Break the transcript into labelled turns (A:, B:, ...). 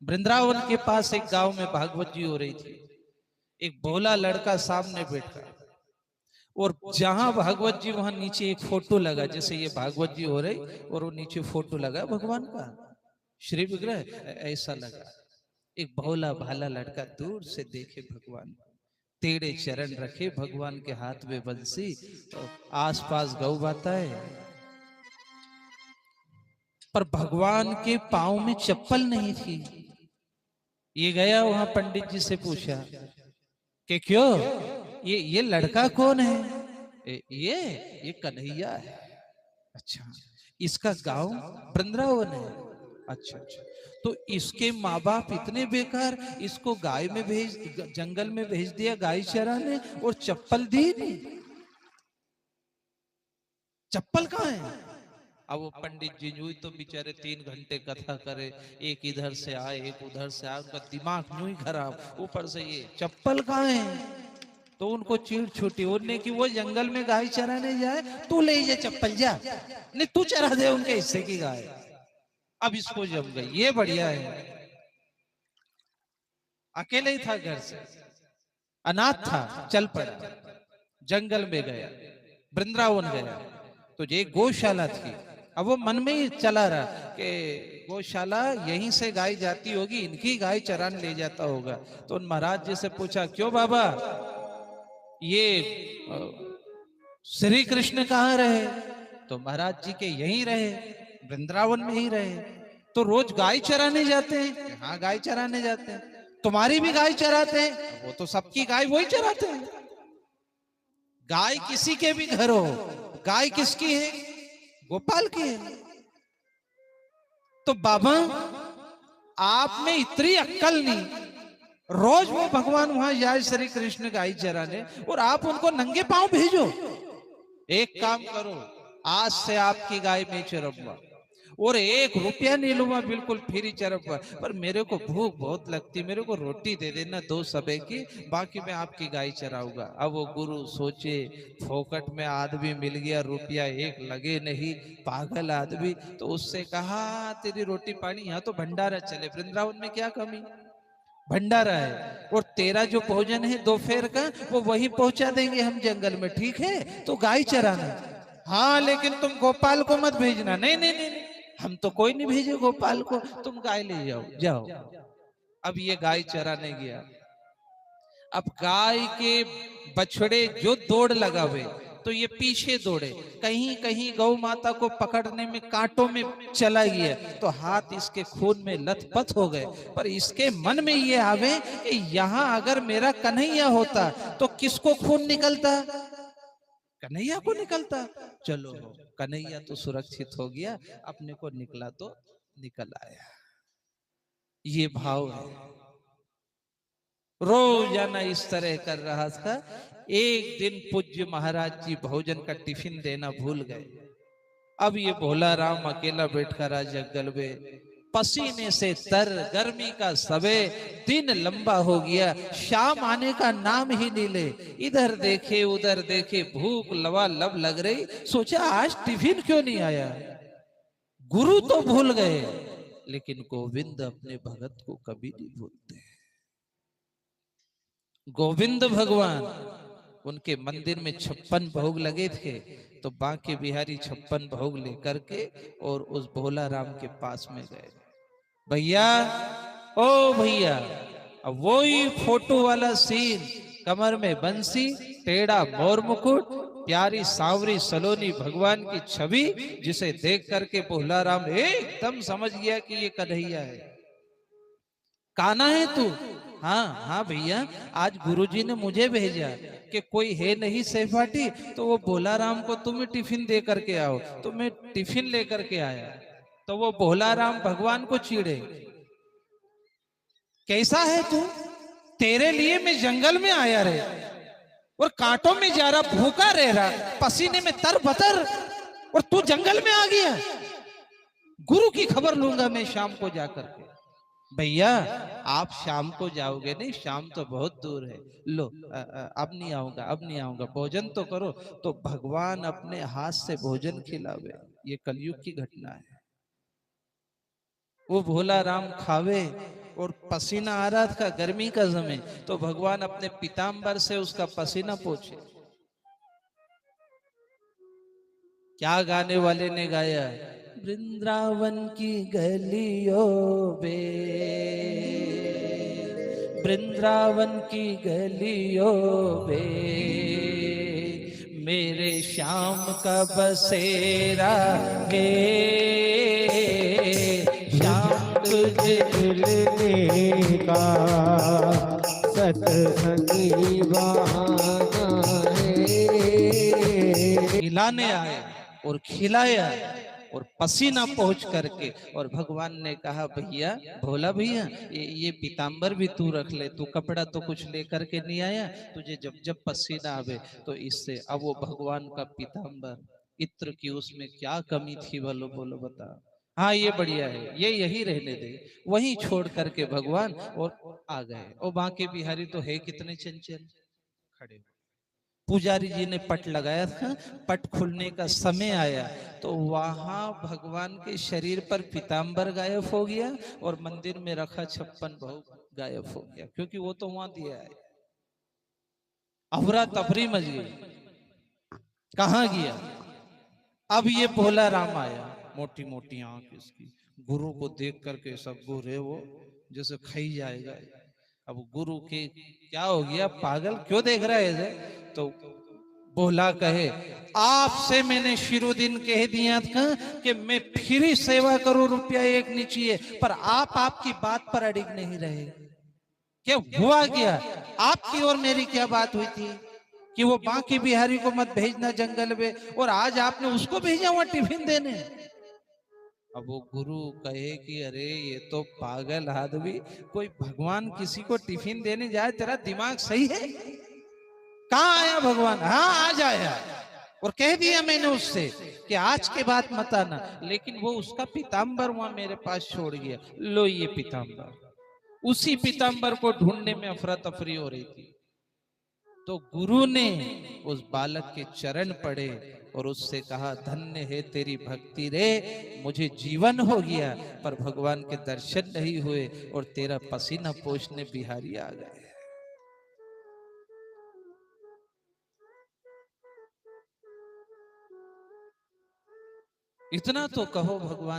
A: वृंदावन के पास एक गांव में भागवत जी हो रही थी। एक भोला लड़का सामने बैठा और जहां भागवत जी वहां नीचे एक फोटो लगा, जैसे ये भागवत जी हो रही और वो नीचे फोटो लगा भगवान का, श्री विग्रह ऐसा लगा। एक भोला भाला लड़का दूर से देखे भगवान, तेरे चरण रखे भगवान के हाथ में बंसी और आसपास गौ माताएं, पर भगवान के पांव में चप्पल नहीं थी। ये गया वहां पंडित जी से पूछा कि क्यों, ये लड़का कौन है? ये कन्हैया है। अच्छा, इसका गांव वृंदावन है। अच्छा अच्छा, तो इसके माँ बाप इतने बेकार, इसको गाय में भेज, जंगल में भेज दिया गाय चराने और चप्पल दी नहीं। चप्पल कहाँ है? अब वो पंडित जी यूं तो बेचारे 3 घंटे कथा करे, एक इधर से आए एक उधर से आए, उनका दिमाग यूं ही खराब, ऊपर से ये चप्पल कहाँ है। तो उनको चीड़ छूटी, उनने कि वो जंगल में गाय चराने जाए, तू ले जा चप्पल, जा नहीं तू चरा दे उनके हिस्से की गाय। अब इसको जम गई, ये बढ़िया है। अकेले ही था, घर से अनाथ था, चल पड़ा, जंगल में गया, वृंदावन गया, तो ये गौशाला थी। अब वो मन में ही चला रहा कि गौशाला यहीं से गाय जाती होगी, इनकी गाय चरान ले जाता होगा। तो उन महाराज जी से पूछा, क्यों बाबा, ये श्री कृष्ण कहाँ रहे? तो महाराज जी के यहीं रहे, वृंदावन में ही रहे। तो रोज गाय चराने जाते हैं? हाँ गाय चराने जाते हैं। तुम्हारी भी गाय चराते हैं? वो तो सबकी गाय वही चराते हैं। गाय किसी के भी घर हो, गाय किसकी है? गोपाल की है। तो बाबा आप में इतनी अक्कल नहीं, रोज वो भगवान वहां जाए श्री कृष्ण गाय चराने और आप उनको नंगे पांव भेजो। एक काम करो, आज से आपकी गाय मैं चरऊंगा और 1 रुपया नहीं लूंगा, बिल्कुल फ्री चरऊंगा, पर मेरे को भूख बहुत लगती, मेरे को रोटी दे देना 2 सबे की, बाकी मैं आपकी गाय चराऊंगा। अब वो गुरु सोचे, फोकट में आदमी मिल गया, रुपया 1 लगे नहीं, पागल आदमी। तो उससे कहा, तेरी रोटी पानी, यहाँ तो भंडारा चले, वृंदावन में क्या कमी, भंडारा है, और तेरा जो भोजन है दोपहर का वो वही पहुंचा देंगे हम जंगल में, ठीक है? तो गाय चराना। हाँ लेकिन तुम गोपाल को मत भेजना। नहीं नहीं नहीं, नहीं। हम तो कोई नहीं भेजे गोपाल को, तुम गाय ले जाओ, जाओ। अब ये गाय चराने गया। अब गाय के बछड़े जो दौड़ लगावे तो ये पीछे दौड़े, कहीं कहीं गौ माता को पकड़ने में कांटों में चला गया तो हाथ इसके खून में लथपथ हो गए। पर इसके मन में ये आवे कि यहां अगर मेरा कन्हैया होता तो किसको खून निकलता? कन्हैया को निकलता। चलो कन्हैया तो सुरक्षित हो गया, अपने को निकला तो निकल आया। ये भाव है। रोजाना इस तरह कर रहा था। एक दिन पूज्य महाराज जी भोजन का टिफिन देना भूल गए। अब ये भोला राम अकेला बैठकर आज जंगल में, पसीने से तर, गर्मी का सबे, दिन लंबा हो गया, शाम आने का नाम ही नहीं ले। इधर देखे उधर देखे, भूख लबालब लग रही। सोचा आज टिफिन क्यों नहीं आया। गुरु तो भूल गए, लेकिन गोविंद अपने भगत को कभी नहीं भूलते। गोविंद भगवान, उनके मंदिर में 56 भोग लगे थे, तो बांके बिहारी 56 भोग लेकर के और उस भोला राम के पास में गए। भैया, ओ भैया, अब वही फोटो वाला सीन, कमर में बंसी, टेढ़ा मोर मुकुट, प्यारी सांवरी सलोनी भगवान की छवि, जिसे देख करके भोला राम एकदम समझ गया कि ये कन्हैया है। कान्हा है तू? हाँ हाँ भैया, आज गुरुजी ने मुझे भेजा कि कोई है नहीं सहपाठी, तो वो भोला राम को तुम्हें टिफिन दे करके आओ, तो मैं टिफिन लेकर के आया। तो वो भोला राम भगवान को चिढ़े, कैसा है तू, तेरे लिए मैं जंगल में आया रे और कांटों में जा रहा, भूखा रह रहा, पसीने में तर बतर, और तू जंगल में आ गया। गुरु की खबर लूंगा मैं शाम को जाकर के। भैया आप शाम को जाओगे नहीं, शाम तो बहुत दूर है, लो अब नहीं आऊंगा, अब नहीं आऊंगा, भोजन तो करो। तो भगवान अपने हाथ से भोजन खिलावे, ये कलयुग की घटना है। वो भोला राम खावे और पसीना आ रहा था, गर्मी का समय, तो भगवान अपने पीताम्बर से उसका पसीना पोंछे। क्या गाने वाले ने गाया, वृंदावन की गलियों में, वृंदावन की गलियों में मेरे श्याम का बसेरा है, श्याम तुझे
B: मिलने का सतसंगी बहाना है।
A: खिलाने आया और खिलाया और पसीना पहुंच करके, और भगवान ने कहा भैया, भोला भैया, ये पीताम्बर भी तू रख ले, तू कपड़ा तो कुछ लेकर के नहीं आया, तुझे जब जब पसीना आवे तो इससे। अब वो भगवान का पीताम्बर, इत्र की उसमें क्या कमी थी, बोलो बोलो बता। हाँ ये बढ़िया है, ये यही रहने दे। वहीं छोड़ करके भगवान और आ गए। और बांके बिहारी तो है कितने चंचल, खड़े। पुजारी जी ने पट लगाया था, पट खुलने का समय आया तो वहां भगवान के शरीर पर पीताम्बर गायब हो गया और मंदिर में रखा 56 भोग गायब हो गया, क्योंकि वो तो वहां दिया है। अफरा तफरी मच गई, कहां गया। अब ये भोला राम आया, मोटी मोटी आंख इसकी, गुरु को देख करके सब गोरे वो जैसे खाई जाएगा। अब गुरु के क्या हो गया, पागल क्यों देख रहा है ऐसे? तो भोला कहे, आपसे मैंने शिरोदिन कह दिया था कि मैं फिर ही सेवा करूं, रुपया एक नहीं चाहिए, पर आप आपकी बात पर अड़िग नहीं रहे। क्या हुआ क्या, आपकी और मेरी क्या बात हुई थी कि वो बांके बिहारी को मत भेजना जंगल में, और आज आपने उसको भेजा वहां टिफिन देने। अब वो गुरु कहे कि अरे ये तो पागल आदमी, कोई भगवान किसी को टिफिन देने जाए, तेरा दिमाग सही है? कहाँ आया भगवान? हाँ आज आया, और कह दिया मैंने उससे कि आज के बाद मत आना, लेकिन वो उसका पीताम्बर वहां मेरे पास छोड़ गया। लो ये पीताम्बर। उसी पीताम्बर को ढूंढने में अफरा तफरी हो रही थी, तो गुरु ने उस बालक के चरण पड़े और उससे कहा, धन्य है तेरी भक्ति रे, मुझे जीवन हो गया पर भगवान के दर्शन नहीं हुए, और तेरा पसीना पोंछने बिहारी आ गए। इतना तो कहो भगवान